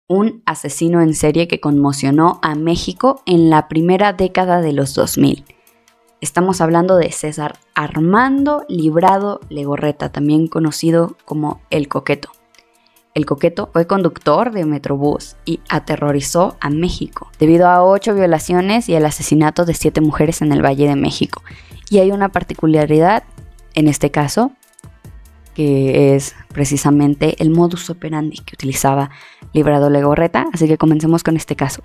un asesino en serie que conmocionó a México en la primera década de los 2000. Estamos hablando de César Armando Librado Legorreta, también conocido como El Coqueto. El Coqueto fue conductor de Metrobús y aterrorizó a México debido a 8 violaciones y el asesinato de 7 mujeres en el Valle de México. Y hay una particularidad en este caso, que es precisamente el modus operandi que utilizaba Librado Legorreta. Así que comencemos con este caso.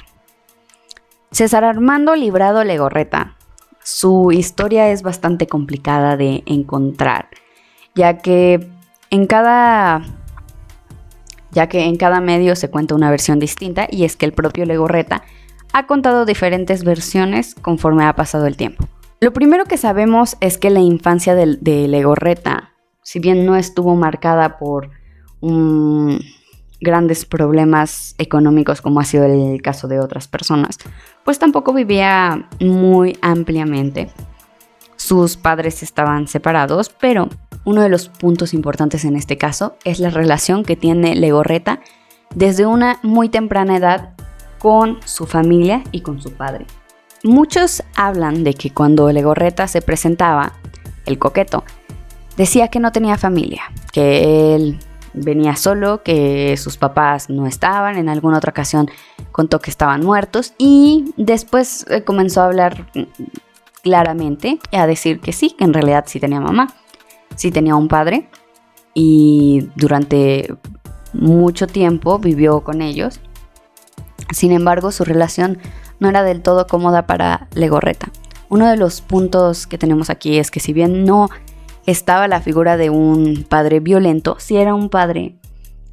César Armando Librado Legorreta. Su historia es bastante complicada de encontrar, ya que en cada medio se cuenta una versión distinta, y es que el propio Legorreta ha contado diferentes versiones conforme ha pasado el tiempo. Lo primero que sabemos es que la infancia de Legorreta, si bien no estuvo marcada por grandes problemas económicos como ha sido el caso de otras personas, pues tampoco vivía muy ampliamente. Sus padres estaban separados, pero uno de los puntos importantes en este caso es la relación que tiene Legorreta desde una muy temprana edad con su familia y con su padre. Muchos hablan de que cuando Legorreta se presentaba, el Coqueto, decía que no tenía familia, que él venía solo, que sus papás no estaban, en alguna otra ocasión contó que estaban muertos, y después comenzó a hablar claramente y a decir que sí, que en realidad sí tenía mamá, sí tenía un padre, y durante mucho tiempo vivió con ellos. Sin embargo, su relación no era del todo cómoda para Legorreta. Uno de los puntos que tenemos aquí es que si bien no estaba la figura de un padre violento, sí era un padre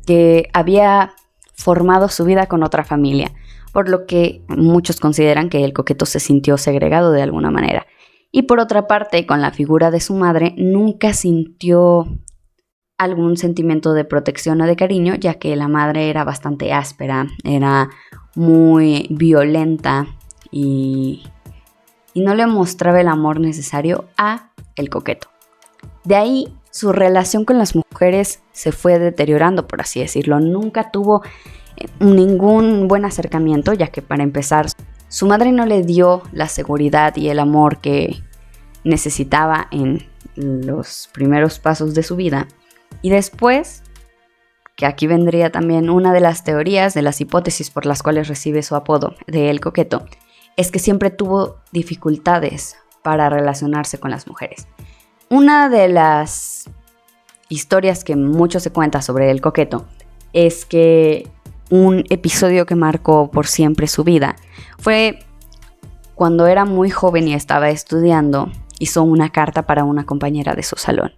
que había formado su vida con otra familia, por lo que muchos consideran que el Coqueto se sintió segregado de alguna manera. Y por otra parte, con la figura de su madre, nunca sintió algún sentimiento de protección o de cariño, ya que la madre era bastante áspera, era muy violenta y no le mostraba el amor necesario a el Coqueto. De ahí su relación con las mujeres se fue deteriorando, por así decirlo. Nunca tuvo ningún buen acercamiento, ya que para empezar, su madre no le dio la seguridad y el amor que necesitaba en los primeros pasos de su vida. Y después, que aquí vendría también una de las teorías, de las hipótesis por las cuales recibe su apodo de El Coqueto, es que siempre tuvo dificultades para relacionarse con las mujeres. Una de las historias que mucho se cuenta sobre El Coqueto es que un episodio que marcó por siempre su vida fue cuando era muy joven y estaba estudiando. Hizo una carta para una compañera de su salón,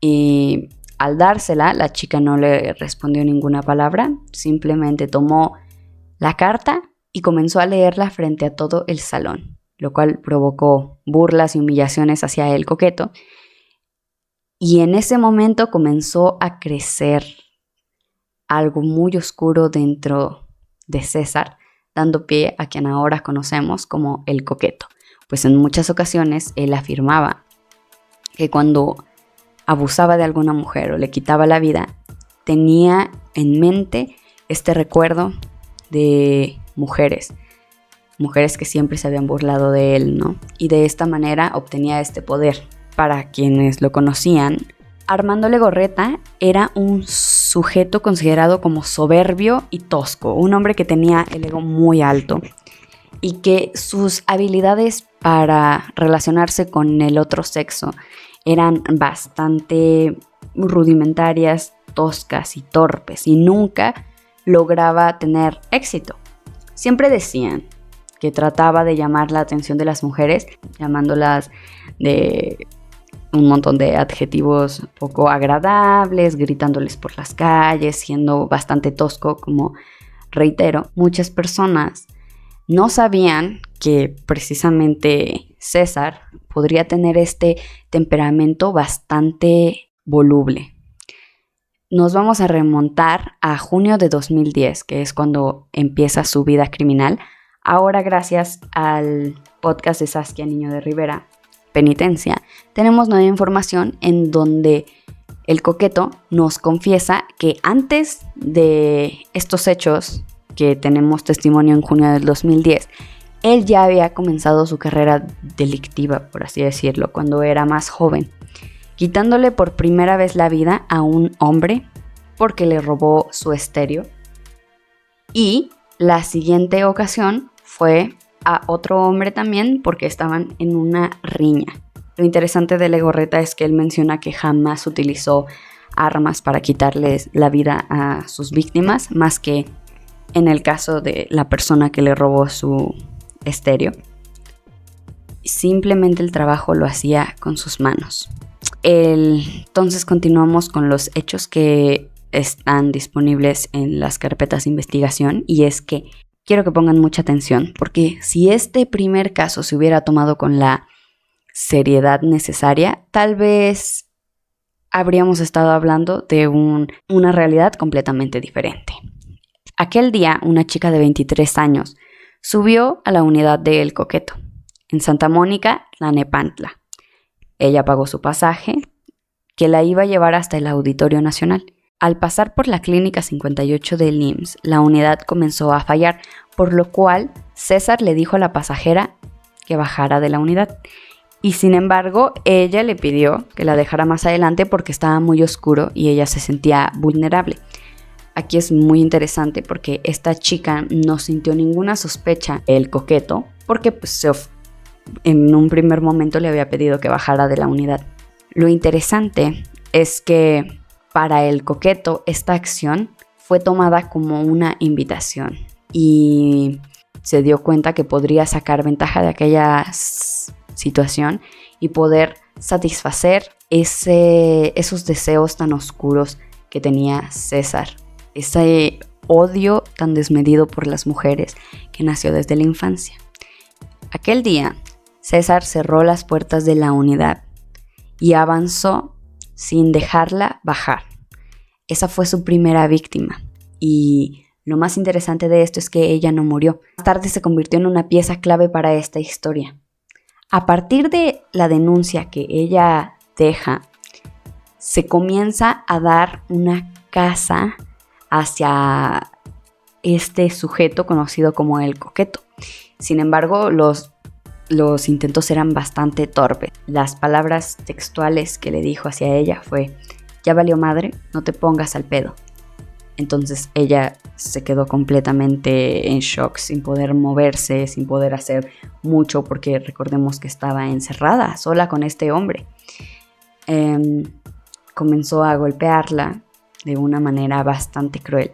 y al dársela, la chica no le respondió ninguna palabra, simplemente tomó la carta y comenzó a leerla frente a todo el salón, lo cual provocó burlas y humillaciones hacia El Coqueto. Y en ese momento comenzó a crecer algo muy oscuro dentro de César, dando pie a quien ahora conocemos como El Coqueto. Pues en muchas ocasiones él afirmaba que cuando abusaba de alguna mujer o le quitaba la vida, tenía en mente este recuerdo de mujeres que siempre se habían burlado de él, ¿no? Y de esta manera obtenía este poder. Para quienes lo conocían, Armando Legorreta era un sujeto considerado como soberbio y tosco, un hombre que tenía el ego muy alto y que sus habilidades para relacionarse con el otro sexo eran bastante rudimentarias, toscas y torpes, y nunca lograba tener éxito. Siempre decían que trataba de llamar la atención de las mujeres, llamándolas de un montón de adjetivos poco agradables, gritándoles por las calles, siendo bastante tosco, como reitero. Muchas personas no sabían que precisamente César podría tener este temperamento bastante voluble. Nos vamos a remontar a junio de 2010, que es cuando empieza su vida criminal. Ahora, gracias al podcast de Saskia Niño de Rivera, Penitencia, tenemos nueva información en donde El coqueto nos confiesa que antes de estos hechos, que tenemos testimonio en junio del 2010, él ya había comenzado su carrera delictiva, por así decirlo, cuando era más joven, quitándole por primera vez la vida a un hombre porque le robó su estéreo. Y la siguiente ocasión fue a otro hombre también porque estaban en una riña. Lo interesante de Legorreta es que él menciona que jamás utilizó armas para quitarles la vida a sus víctimas, más que en el caso de la persona que le robó su estéreo. Simplemente el trabajo lo hacía con sus manos. Entonces continuamos con los hechos que están disponibles en las carpetas de investigación, y es que quiero que pongan mucha atención, porque si este primer caso se hubiera tomado con la seriedad necesaria, tal vez habríamos estado hablando de una realidad completamente diferente. Aquel día, una chica de 23 años subió a la unidad de El Coqueto, en Santa Mónica, Tlalnepantla. Ella pagó su pasaje, que la iba a llevar hasta el Auditorio Nacional. Al pasar por la Clínica 58 del IMSS, la unidad comenzó a fallar, por lo cual César le dijo a la pasajera que bajara de la unidad. Y sin embargo, ella le pidió que la dejara más adelante porque estaba muy oscuro y ella se sentía vulnerable. Aquí es muy interesante porque esta chica no sintió ninguna sospecha del coqueto porque en un primer momento le había pedido que bajara de la unidad. Lo interesante es que para el coqueto esta acción fue tomada como una invitación y se dio cuenta que podría sacar ventaja de aquella situación y poder satisfacer esos deseos tan oscuros que tenía César, ese odio tan desmedido por las mujeres que nació desde la infancia. Aquel día, César cerró las puertas de la unidad y avanzó sin dejarla bajar. Esa fue su primera víctima, y lo más interesante de esto es que ella no murió. Más tarde se convirtió en una pieza clave para esta historia. A partir de la denuncia que ella deja, se comienza a dar una caza hacia este sujeto conocido como El Coqueto. Sin embargo, los intentos eran bastante torpes. Las palabras textuales que le dijo hacia ella fue: ya valió madre, no te pongas al pedo. Entonces ella se quedó completamente en shock, sin poder moverse, sin poder hacer mucho, porque recordemos que estaba encerrada, sola con este hombre. Comenzó a golpearla de una manera bastante cruel,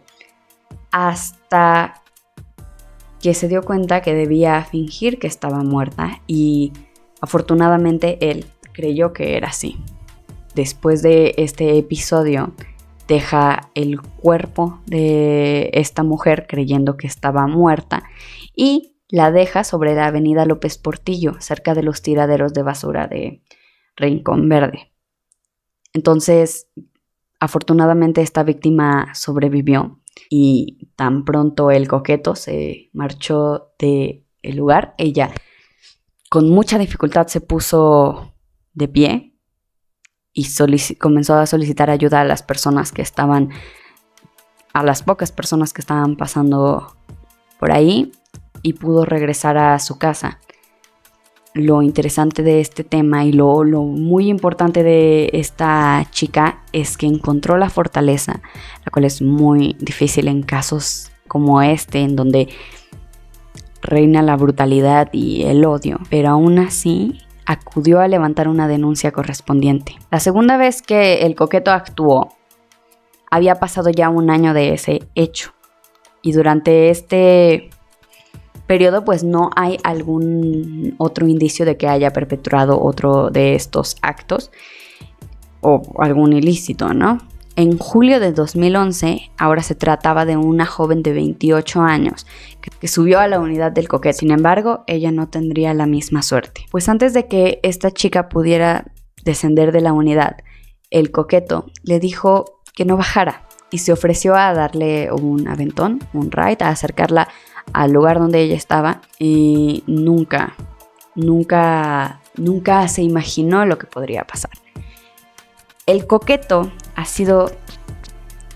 hasta que se dio cuenta que debía fingir que estaba muerta, y afortunadamente él creyó que era así. Después de este episodio, deja el cuerpo de esta mujer creyendo que estaba muerta y la deja sobre la avenida López Portillo, cerca de los tiraderos de basura de Rincón Verde. Entonces, afortunadamente esta víctima sobrevivió, y tan pronto El Coqueto se marchó del lugar, ella con mucha dificultad se puso de pie y comenzó a solicitar ayuda a las pocas personas que estaban pasando por ahí, y pudo regresar a su casa. Lo interesante de este tema y lo muy importante de esta chica es que encontró la fortaleza, la cual es muy difícil en casos como este, en donde reina la brutalidad y el odio, pero aún así acudió a levantar una denuncia correspondiente. La segunda vez que El Coqueto actuó, había pasado ya 1 año de ese hecho, y durante este periodo pues no hay algún otro indicio de que haya perpetrado otro de estos actos o algún ilícito, ¿no? En julio de 2011, ahora se trataba de una joven de 28 años que subió a la unidad del Coqueto. Sin embargo, ella no tendría la misma suerte, pues antes de que esta chica pudiera descender de la unidad, El Coqueto le dijo que no bajara y se ofreció a darle un aventón, un ride, a acercarla al lugar donde ella estaba, y nunca se imaginó lo que podría pasar. El Coqueto ha sido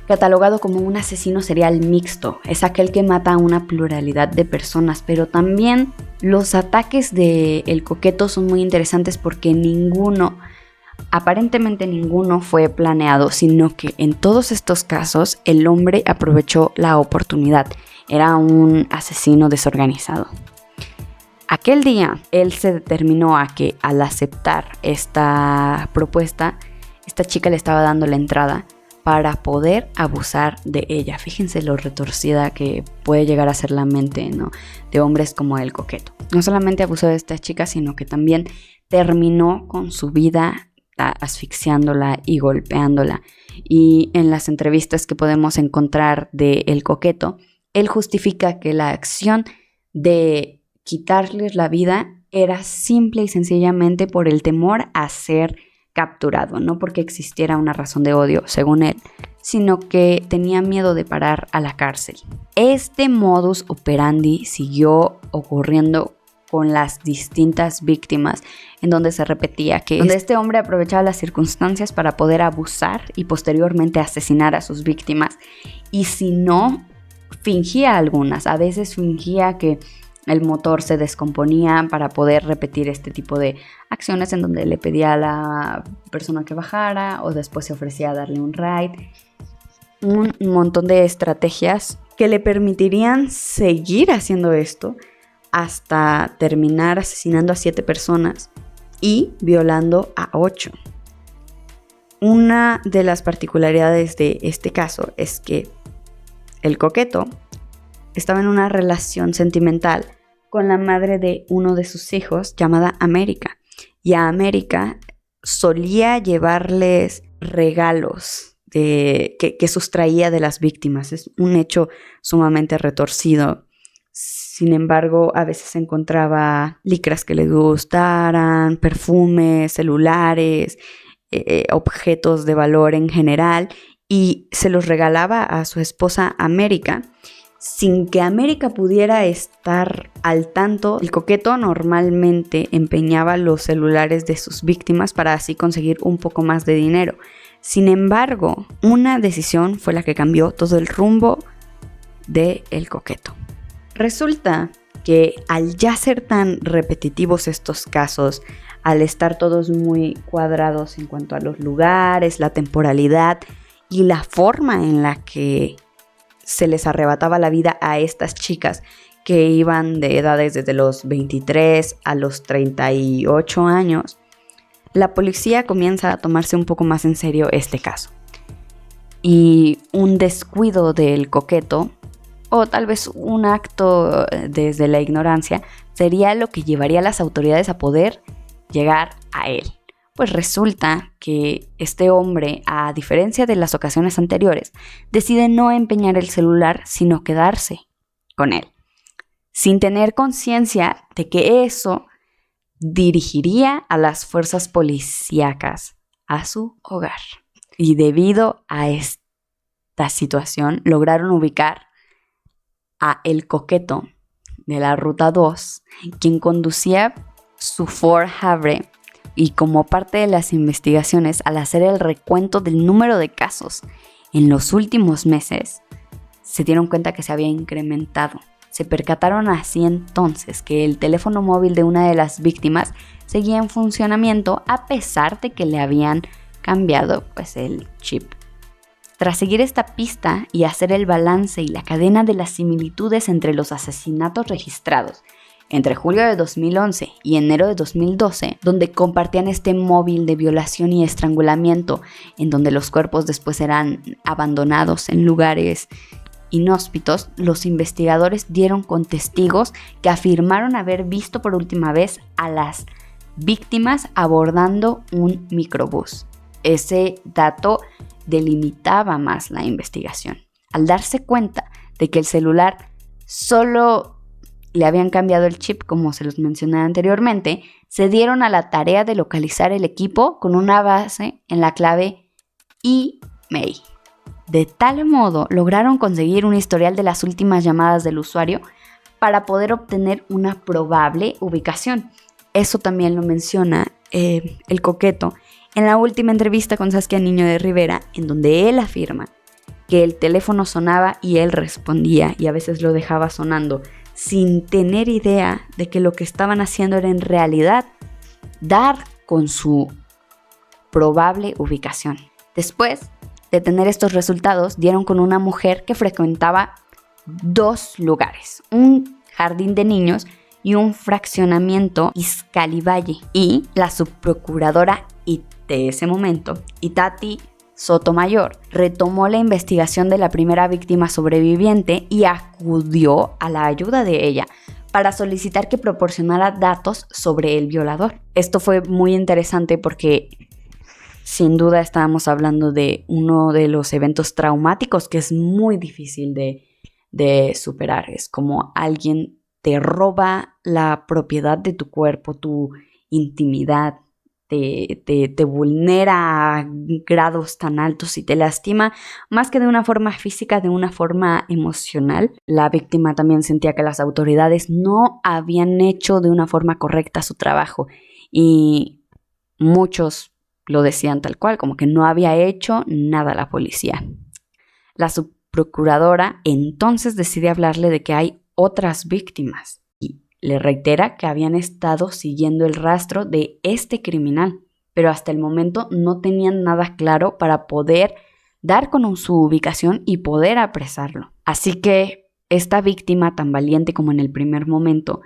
catalogado como un asesino serial mixto. Es aquel que mata a una pluralidad de personas, pero también los ataques de El Coqueto son muy interesantes porque aparentemente ninguno fue planeado, sino que en todos estos casos el hombre aprovechó la oportunidad. Era un asesino desorganizado. Aquel día él se determinó a que al aceptar esta propuesta, esta chica le estaba dando la entrada para poder abusar de ella. Fíjense lo retorcida que puede llegar a ser la mente, ¿no?, de hombres como El Coqueto. No solamente abusó de esta chica, sino que también terminó con su vida asfixiándola y golpeándola. Y en las entrevistas que podemos encontrar de El Coqueto, él justifica que la acción de quitarles la vida era simple y sencillamente por el temor a ser capturado, no porque existiera una razón de odio, según él, sino que tenía miedo de parar a la cárcel. Este modus operandi siguió ocurriendo con las distintas víctimas, en donde se repetía que este hombre aprovechaba las circunstancias para poder abusar y posteriormente asesinar a sus víctimas, y si no, fingía algunas, a veces fingía que el motor se descomponía para poder repetir este tipo de acciones en donde le pedía a la persona que bajara o después se ofrecía a darle un ride. Un montón de estrategias que le permitirían seguir haciendo esto hasta terminar asesinando a 7 personas y violando a 8. Una de las particularidades de este caso es que El Coqueto estaba en una relación sentimental con la madre de uno de sus hijos, llamada América. Y a América solía llevarles regalos que sustraía de las víctimas. Es un hecho sumamente retorcido. Sin embargo, a veces encontraba licras que le gustaran, perfumes, celulares, objetos de valor en general, y se los regalaba a su esposa América, sin que América pudiera estar al tanto. El Coqueto normalmente empeñaba los celulares de sus víctimas para así conseguir un poco más de dinero. Sin embargo, una decisión fue la que cambió todo el rumbo de El Coqueto. Resulta que al ya ser tan repetitivos estos casos, al estar todos muy cuadrados en cuanto a los lugares, la temporalidad y la forma en la que se les arrebataba la vida a estas chicas que iban de edades desde los 23 a los 38 años, la policía comienza a tomarse un poco más en serio este caso. Y un descuido del Coqueto, o tal vez un acto desde la ignorancia, sería lo que llevaría a las autoridades a poder llegar a él. Pues resulta que este hombre, a diferencia de las ocasiones anteriores, decide no empeñar el celular, sino quedarse con él, sin tener conciencia de que eso dirigiría a las fuerzas policíacas a su hogar. Y debido a esta situación, lograron ubicar a El Coqueto de la Ruta 2, quien conducía su Ford Havre. Y como parte de las investigaciones, al hacer el recuento del número de casos en los últimos meses, se dieron cuenta que se había incrementado. Se percataron así entonces que el teléfono móvil de una de las víctimas seguía en funcionamiento a pesar de que le habían cambiado pues el chip. Tras seguir esta pista y hacer el balance y la cadena de las similitudes entre los asesinatos registrados entre julio de 2011 y enero de 2012, donde compartían este móvil de violación y estrangulamiento, en donde los cuerpos después eran abandonados en lugares inhóspitos, los investigadores dieron con testigos que afirmaron haber visto por última vez a las víctimas abordando un microbús. Ese dato delimitaba más la investigación. Al darse cuenta de que el celular solo le habían cambiado el chip, como se los mencioné anteriormente, se dieron a la tarea de localizar el equipo con una base en la clave email. De tal modo, lograron conseguir un historial de las últimas llamadas del usuario para poder obtener una probable ubicación. Eso también lo menciona El Coqueto en la última entrevista con Saskia Niño de Rivera, en donde él afirma que el teléfono sonaba y él respondía y a veces lo dejaba sonando sin tener idea de que lo que estaban haciendo era en realidad dar con su probable ubicación. Después de tener estos resultados, dieron con una mujer que frecuentaba 2 lugares, un jardín de niños y un fraccionamiento Izcalli-Valle, y la subprocuradora de ese momento, Itati Sotomayor, retomó la investigación de la primera víctima sobreviviente y acudió a la ayuda de ella para solicitar que proporcionara datos sobre el violador. Esto fue muy interesante porque sin duda estábamos hablando de uno de los eventos traumáticos que es muy difícil de superar. Es como alguien te roba la propiedad de tu cuerpo, tu intimidad, te vulnera a grados tan altos y te lastima más que de una forma física, de una forma emocional. La víctima también sentía que las autoridades no habían hecho de una forma correcta su trabajo y muchos lo decían tal cual, como que no había hecho nada la policía. La subprocuradora entonces decide hablarle de que hay otras víctimas y le reitera que habían estado siguiendo el rastro de este criminal, pero hasta el momento no tenían nada claro para poder dar con su ubicación y poder apresarlo. Así que esta víctima, tan valiente como en el primer momento,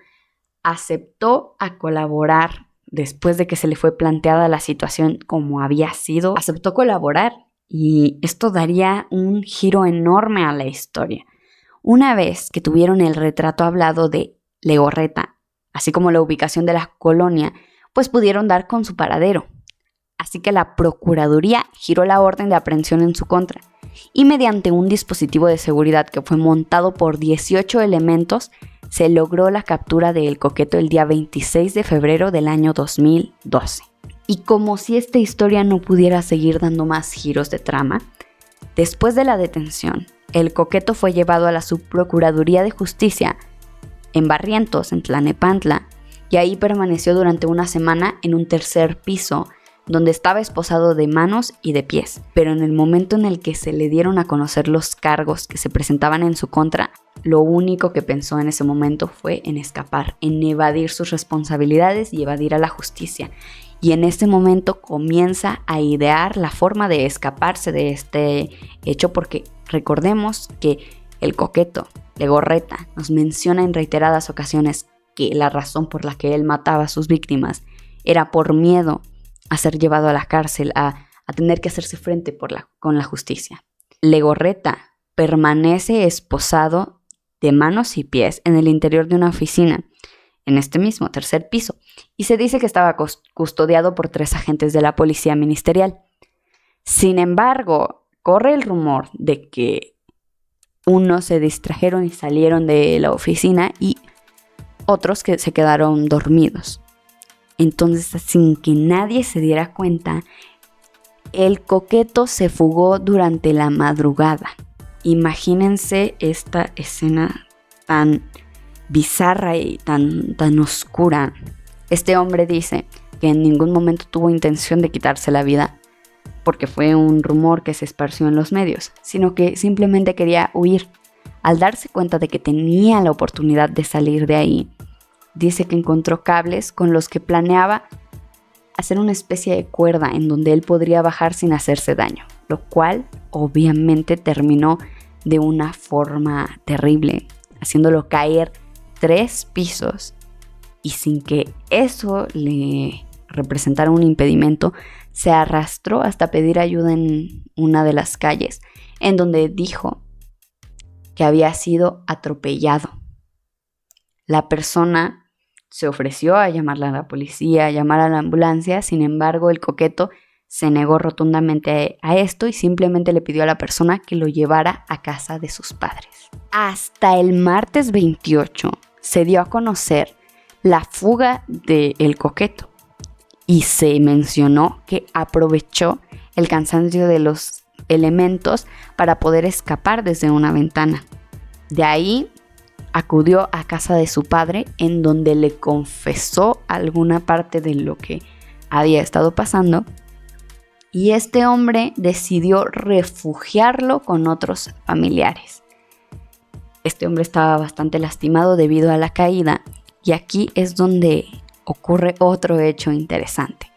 aceptó a colaborar después de que se le fue planteada la situación como había sido. Aceptó colaborar y esto daría un giro enorme a la historia. Una vez que tuvieron el retrato hablado de Legorreta, así como la ubicación de la colonia, pues pudieron dar con su paradero. Así que la Procuraduría giró la orden de aprehensión en su contra y mediante un dispositivo de seguridad que fue montado por 18 elementos, se logró la captura de El Coqueto el día 26 de febrero del año 2012. Y como si esta historia no pudiera seguir dando más giros de trama, después de la detención, El Coqueto fue llevado a la Subprocuraduría de Justicia en Barrientos, en Tlalnepantla, y ahí permaneció durante una semana en un tercer piso, donde estaba esposado de manos y de pies. Pero en el momento en el que se le dieron a conocer los cargos que se presentaban en su contra, lo único que pensó en ese momento fue en escapar, en evadir sus responsabilidades y evadir a la justicia. Y en ese momento comienza a idear la forma de escaparse de este hecho, porque recordemos que El Coqueto, Legorreta, nos menciona en reiteradas ocasiones que la razón por la que él mataba a sus víctimas era por miedo a ser llevado a la cárcel, a tener que hacerse frente con la justicia. Legorreta permanece esposado de manos y pies en el interior de una oficina, en este mismo tercer piso, y se dice que estaba custodiado por 3 agentes de la policía ministerial. Sin embargo, corre el rumor de que unos se distrajeron y salieron de la oficina y otros que se quedaron dormidos. Entonces, sin que nadie se diera cuenta, El Coqueto se fugó durante la madrugada. Imagínense esta escena tan bizarra y tan oscura. Este hombre dice que en ningún momento tuvo intención de quitarse la vida porque fue un rumor que se esparció en los medios, sino que simplemente quería huir. Al darse cuenta de que tenía la oportunidad de salir de ahí, dice que encontró cables con los que planeaba hacer una especie de cuerda en donde él podría bajar sin hacerse daño, lo cual obviamente terminó de una forma terrible, haciéndolo caer 3 pisos y sin que eso le representara un impedimento, se arrastró hasta pedir ayuda en una de las calles, en donde dijo que había sido atropellado. La persona se ofreció a llamarle a la policía, a llamar a la ambulancia, sin embargo El Coqueto se negó rotundamente a esto y simplemente le pidió a la persona que lo llevara a casa de sus padres. Hasta el martes 28 se dio a conocer la fuga de El Coqueto y se mencionó que aprovechó el cansancio de los elementos para poder escapar desde una ventana. De ahí acudió a casa de su padre, en donde le confesó alguna parte de lo que había estado pasando y este hombre decidió refugiarlo con otros familiares. Este hombre estaba bastante lastimado debido a la caída, y aquí es donde ocurre otro hecho interesante.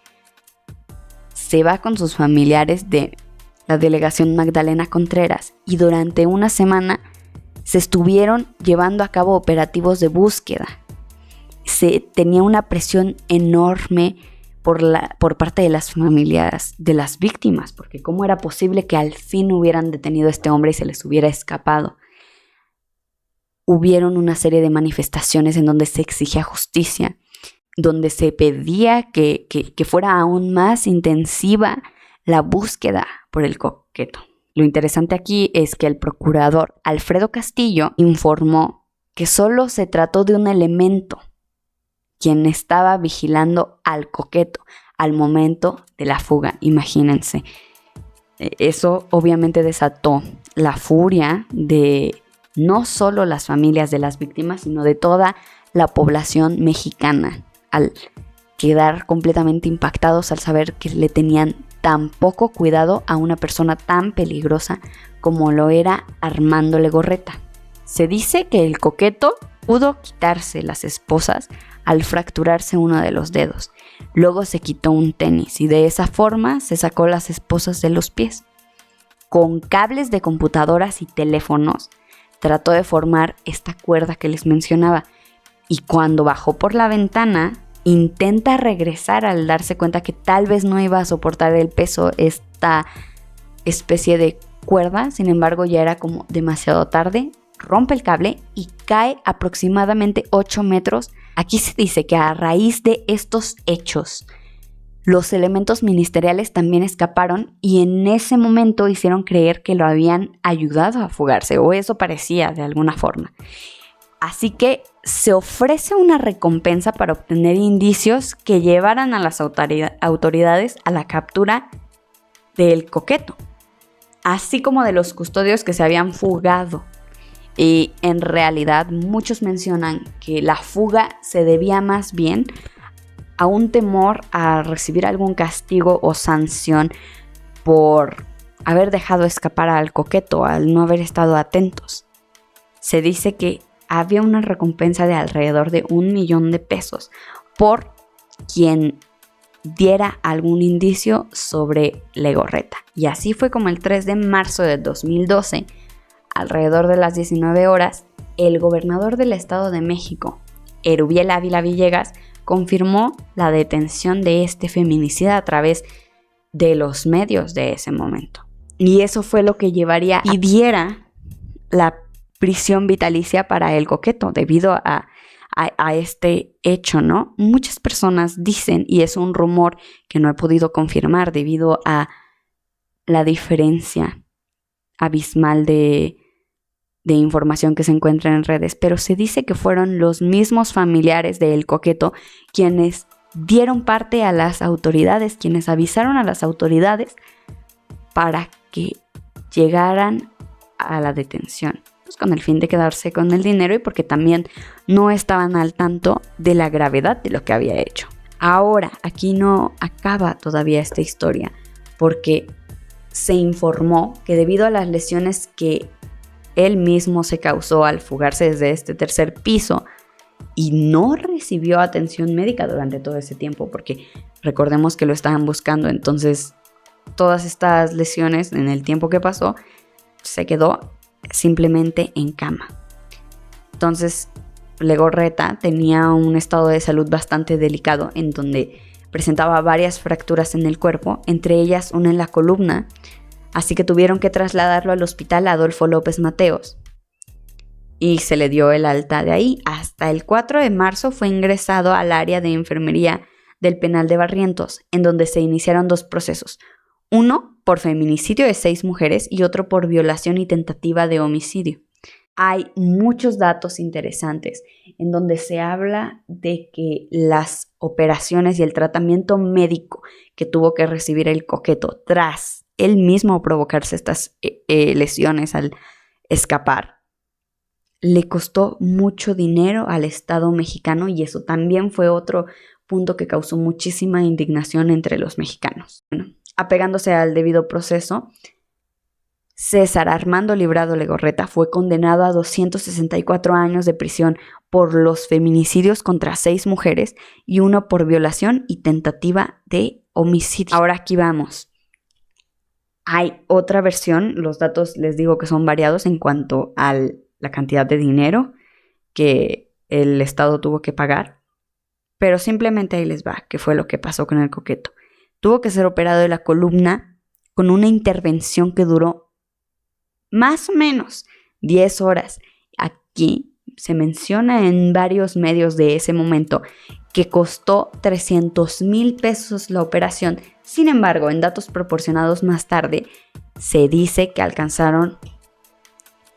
Se va con sus familiares de la delegación Magdalena Contreras y durante una semana se estuvieron llevando a cabo operativos de búsqueda. Se tenía una presión enorme por parte de las familias de las víctimas, porque cómo era posible que al fin hubieran detenido a este hombre y se les hubiera escapado. Hubieron una serie de manifestaciones en donde se exigía justicia, donde se pedía que fuera aún más intensiva la búsqueda por el coqueto. Lo interesante aquí es que el procurador Alfredo Castillo informó que solo se trató de un elemento quien estaba vigilando al coqueto al momento de la fuga. Imagínense. Eso obviamente desató la furia de no solo las familias de las víctimas, sino de toda la población mexicana, al quedar completamente impactados al saber que le tenían tan poco cuidado a una persona tan peligrosa como lo era Armando Legorreta. Se dice que el coqueto pudo quitarse las esposas al fracturarse uno de los dedos. Luego se quitó un tenis y de esa forma se sacó las esposas de los pies. Con cables de computadoras y teléfonos trató de formar esta cuerda que les mencionaba, y cuando bajó por la ventana intenta regresar al darse cuenta que tal vez no iba a soportar el peso esta especie de cuerda. Sin embargo, ya era como demasiado tarde, rompe el cable y cae aproximadamente 8 metros. Aquí se dice que a raíz de estos hechos, los elementos ministeriales también escaparon y en ese momento hicieron creer que lo habían ayudado a fugarse, o eso parecía de alguna forma. Así que se ofrece una recompensa para obtener indicios que llevaran a las autoridades a la captura del coqueto, así como de los custodios que se habían fugado. Y en realidad muchos mencionan que la fuga se debía más bien a un temor a recibir algún castigo o sanción por haber dejado escapar al coqueto, al no haber estado atentos. Se dice que había una recompensa de alrededor de 1 millón de pesos por quien diera algún indicio sobre Legorreta. Y así fue como el 3 de marzo de 2012, alrededor de las 19 horas, el gobernador del Estado de México, Erubiel Ávila Villegas, confirmó la detención de este feminicida a través de los medios de ese momento. Y eso fue lo que llevaría y diera la prisión vitalicia para el coqueto debido a este hecho, ¿no? Muchas personas dicen, y es un rumor que no he podido confirmar debido a la diferencia abismal de información que se encuentra en redes, pero se dice que fueron los mismos familiares del coqueto quienes dieron parte a las autoridades, quienes avisaron a las autoridades para que llegaran a la detención, pues con el fin de quedarse con el dinero y porque también no estaban al tanto de la gravedad de lo que había hecho. Ahora, aquí no acaba todavía esta historia, porque se informó que debido a las lesiones que él mismo se causó al fugarse desde este tercer piso y no recibió atención médica durante todo ese tiempo, porque recordemos que lo estaban buscando, entonces todas estas lesiones en el tiempo que pasó se quedó simplemente en cama. Entonces Legorreta tenía un estado de salud bastante delicado en donde presentaba varias fracturas en el cuerpo, entre ellas una en la columna, así que tuvieron que trasladarlo al hospital Adolfo López Mateos y se le dio el alta de ahí. Hasta el 4 de marzo fue ingresado al área de enfermería del penal de Barrientos, en donde se iniciaron 2 procesos, uno por feminicidio de 6 mujeres y otro por violación y tentativa de homicidio. Hay muchos datos interesantes en donde se habla de que las operaciones y el tratamiento médico que tuvo que recibir el coqueto tras él mismo provocarse estas lesiones al escapar, le costó mucho dinero al Estado mexicano, y eso también fue otro punto que causó muchísima indignación entre los mexicanos. Bueno, apegándose al debido proceso, César Armando Librado Legorreta fue condenado a 264 años de prisión por los feminicidios contra 6 mujeres y 1 por violación y tentativa de homicidio. Ahora aquí vamos. Hay otra versión, los datos les digo que son variados en cuanto a la cantidad de dinero que el Estado tuvo que pagar, pero simplemente ahí les va, qué fue lo que pasó con el Coqueto. Tuvo que ser operado de la columna con una intervención que duró más o menos 10 horas. Aquí se menciona en varios medios de ese momento que costó 300,000 pesos la operación. Sin embargo, en datos proporcionados más tarde, se dice que alcanzaron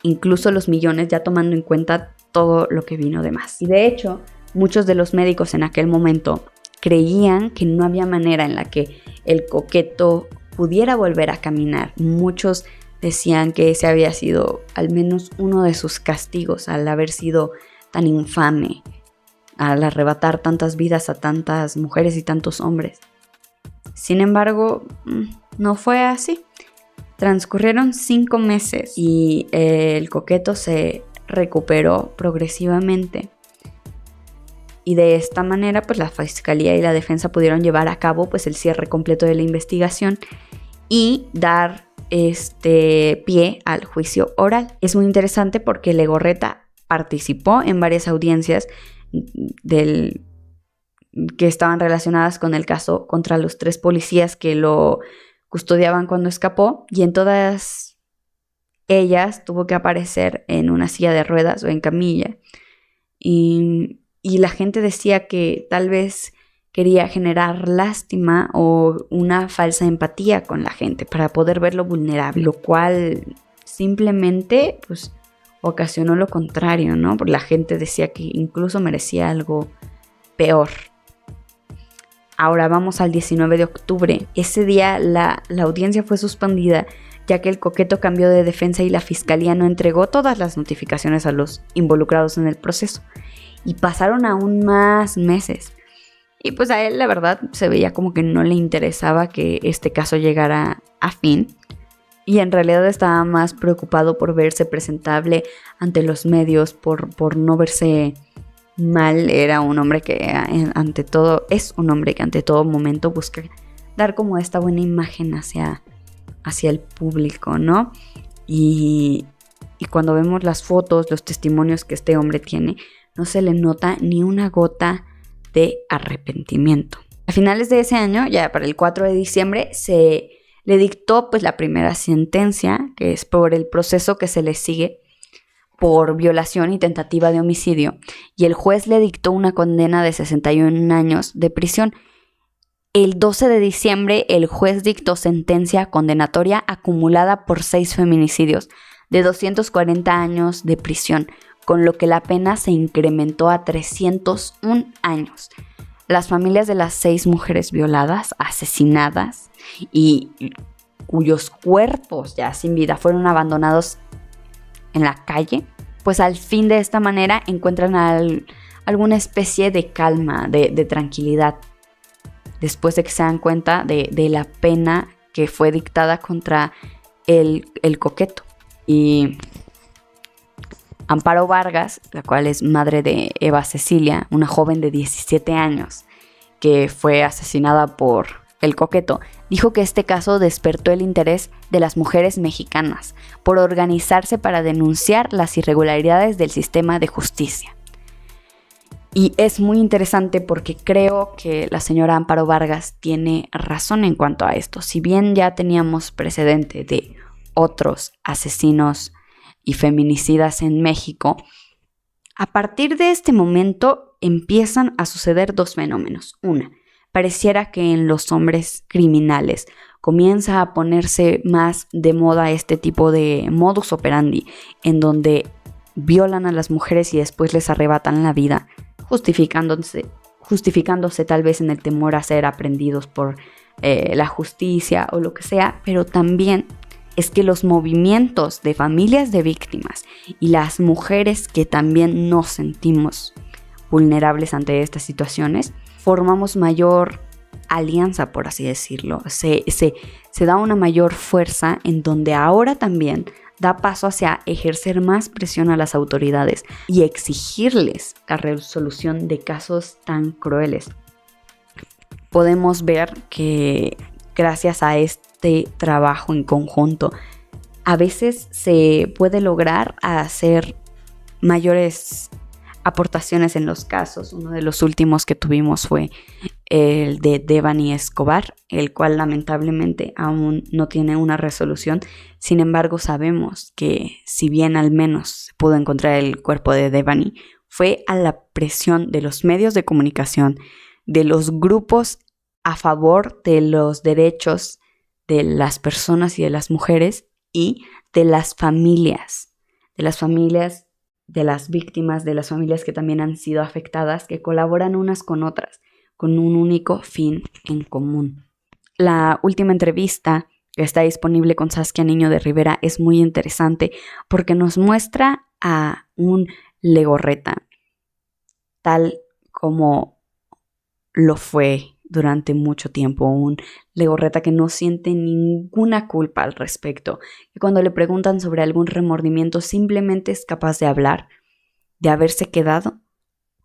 incluso los millones, ya tomando en cuenta todo lo que vino de más. Y de hecho, muchos de los médicos en aquel momento creían que no había manera en la que el Coqueto pudiera volver a caminar. Muchos decían que ese había sido al menos uno de sus castigos al haber sido tan infame, al arrebatar tantas vidas a tantas mujeres y tantos hombres. Sin embargo, no fue así. Transcurrieron 5 meses y el Coqueto se recuperó progresivamente. Y de esta manera, pues la Fiscalía y la Defensa pudieron llevar a cabo pues el cierre completo de la investigación y dar pie al juicio oral. Es muy interesante porque Legorreta participó en varias audiencias que estaban relacionadas con el caso contra los 3 policías que lo custodiaban cuando escapó, y en todas ellas tuvo que aparecer en una silla de ruedas o en camilla. Y la gente decía que tal vez quería generar lástima o una falsa empatía con la gente para poder verlo vulnerable, lo cual simplemente pues ocasionó lo contrario, ¿no? Porque la gente decía que incluso merecía algo peor. Ahora vamos al 19 de octubre. Ese día la audiencia fue suspendida ya que el Coqueto cambió de defensa y la Fiscalía no entregó todas las notificaciones a los involucrados en el proceso. Y pasaron aún más meses. Y pues a él, la verdad, se veía como que no le interesaba que este caso llegara a fin. Y en realidad estaba más preocupado por verse presentable ante los medios, por no verse mal. Era un hombre que ante todo, es un hombre que ante todo momento busca dar como esta buena imagen hacia el público, ¿no? Y cuando vemos las fotos, los testimonios que este hombre tiene, no se le nota ni una gota de arrepentimiento. A finales de ese año, ya para el 4 de diciembre, se le dictó pues la primera sentencia, que es por el proceso que se le sigue por violación y tentativa de homicidio, y el juez le dictó una condena de 61 años de prisión. El 12 de diciembre, el juez dictó sentencia condenatoria acumulada por 6 feminicidios de 240 años de prisión, con lo que la pena se incrementó a 301 años. Las familias de las 6 mujeres violadas, asesinadas y cuyos cuerpos ya sin vida fueron abandonados en la calle, pues al fin de esta manera encuentran alguna especie de calma, de tranquilidad, después de que se dan cuenta de la pena que fue dictada contra el Coqueto. Y Amparo Vargas, la cual es madre de Eva Cecilia, una joven de 17 años que fue asesinada por el Coqueto, dijo que este caso despertó el interés de las mujeres mexicanas por organizarse para denunciar las irregularidades del sistema de justicia. Y es muy interesante porque creo que la señora Amparo Vargas tiene razón en cuanto a esto. Si bien ya teníamos precedente de otros asesinos y feminicidas en México, a partir de este momento empiezan a suceder 2 fenómenos. Una, pareciera que en los hombres criminales comienza a ponerse más de moda este tipo de modus operandi, en donde violan a las mujeres y después les arrebatan la vida, justificándose tal vez en el temor a ser aprehendidos por la justicia o lo que sea, pero también es que los movimientos de familias de víctimas y las mujeres que también nos sentimos vulnerables ante estas situaciones, formamos mayor alianza, por así decirlo. Se da una mayor fuerza en donde ahora también da paso hacia ejercer más presión a las autoridades y exigirles la resolución de casos tan crueles. Podemos ver que gracias a este trabajo en conjunto, a veces se puede lograr hacer mayores aportaciones en los casos. Uno de los últimos que tuvimos fue el de Devani Escobar, el cual lamentablemente aún no tiene una resolución. Sin embargo, sabemos que si bien al menos se pudo encontrar el cuerpo de Devani, fue a la presión de los medios de comunicación, de los grupos a favor de los derechos de las personas y de las mujeres y de las familias, de las víctimas, de las familias que también han sido afectadas, que colaboran unas con otras, con un único fin en común. La última entrevista que está disponible con Saskia Niño de Rivera es muy interesante porque nos muestra a un Legorreta, tal como lo fue durante mucho tiempo, un Legorreta que no siente ninguna culpa al respecto, que cuando le preguntan sobre algún remordimiento simplemente es capaz de hablar de haberse quedado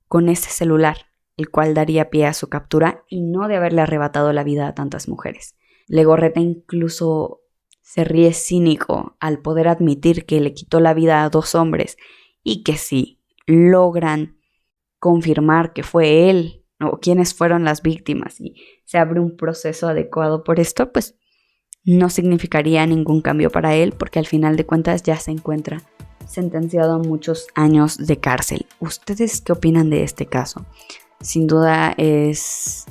con ese celular, el cual daría pie a su captura, y no de haberle arrebatado la vida a tantas mujeres. Legorreta incluso se ríe cínico al poder admitir que le quitó la vida a 2 hombres y que si logran confirmar que fue él o quiénes fueron las víctimas y se abre un proceso adecuado por esto, pues no significaría ningún cambio para él, porque al final de cuentas ya se encuentra sentenciado a muchos años de cárcel. ¿Ustedes qué opinan de este caso? Sin duda es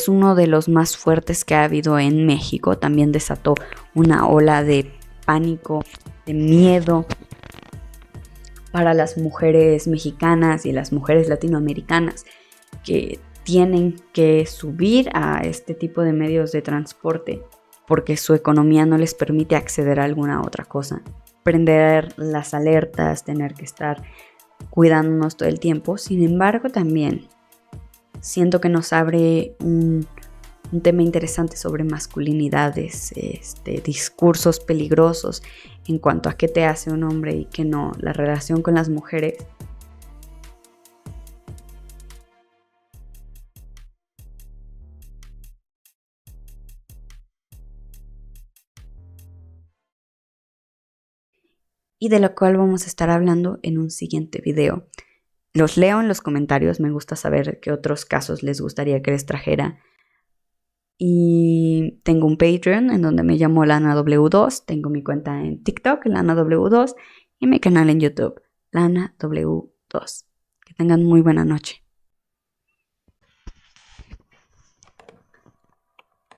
uno de los más fuertes que ha habido en México. También desató una ola de pánico, de miedo para las mujeres mexicanas y las mujeres latinoamericanas que tienen que subir a este tipo de medios de transporte porque su economía no les permite acceder a alguna otra cosa. Prender las alertas, tener que estar cuidándonos todo el tiempo. Sin embargo, también siento que nos abre un tema interesante sobre masculinidades, discursos peligrosos en cuanto a qué te hace un hombre y qué no, la relación con las mujeres. Y de lo cual vamos a estar hablando en un siguiente video. Los leo en los comentarios, me gusta saber qué otros casos les gustaría que les trajera. Y tengo un Patreon en donde me llamo LanaW2, tengo mi cuenta en TikTok, LanaW2, y mi canal en YouTube, LanaW2. Que tengan muy buena noche.